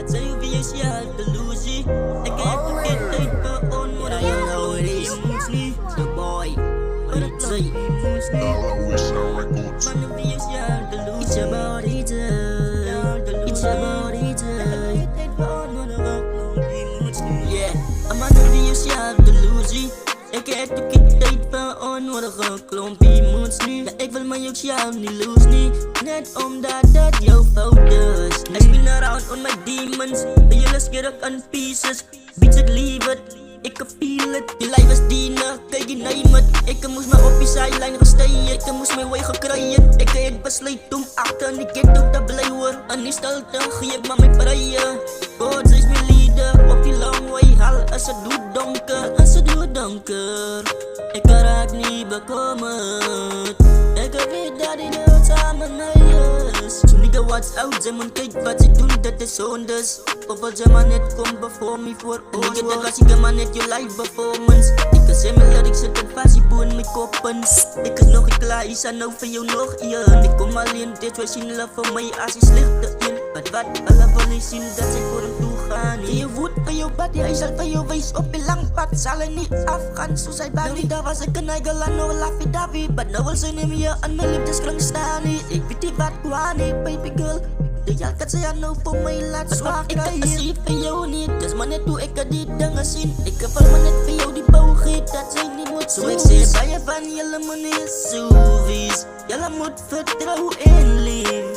Dat zei je wie is je uit de loezie. Ik heb de kind even onmoedig. Ja, you know it is. The boy. What it say? Man, wie is je uit de loezie. It's about it. It's about it. Yeah, I'm on the wie is je uit de loezie. Ik heb de kind tijd van onnodige klompie moeds nu. Ja, ik wil mijn ook jou niet loose niet. Net omdat dat jouw fout is. I spin around on my demons. Ben jullie scared on pieces. Beats het leave it. Ik kan feel it. Die lijf is dienen, kijk je name it. Ik moest me op die sideline gestegen. Ik moest mijn wegen krijgen. Ik heb het besluit om achter en ik get ook dat blij hoor. En die stelte geef maar mijn vrijen. God is mijn leader. Op die long way hal als het doet donker. Als het doet donker. Ik raak niet bekomen. Ik weet dat hij nooit samen mij is. Zo nigga what's out, zij moet kijken wat ze doen, dat is zondes. Of wat ze maar net komt before me voor ons. En ik heb de klassieke maar net je live performance. Ik kan zeggen mijn lyrics zitten vast, je boen mijn koppen. Ik is nog klaar, is aan nou voor jou nog een. Ik kom alleen, dit was zien love voor mij als je slecht in. Wat alle willen zien dat zij voor hem toe gaan. Je woed van jouw body, hij zal van jou wees op je lang pad. Zal hij niet afgaan, zo zij body. Daar was ik een eigen aan, no laffy daffy. Maar nou wil ze nemen je aan mijn liefdeskring staan. Ik weet niet wat kwaan, baby girl. De jal kan ze aan nou voor mij laat zwaar. Ik kan het zien van jou niet, dus maar net hoe ik het die dingen zien. Ik heb al maar net van jou die bouw geet, dat zij niet moet zo. Ik zeg bij je van jullie meneer Soevies. Jullie moet vertrouwen in lief.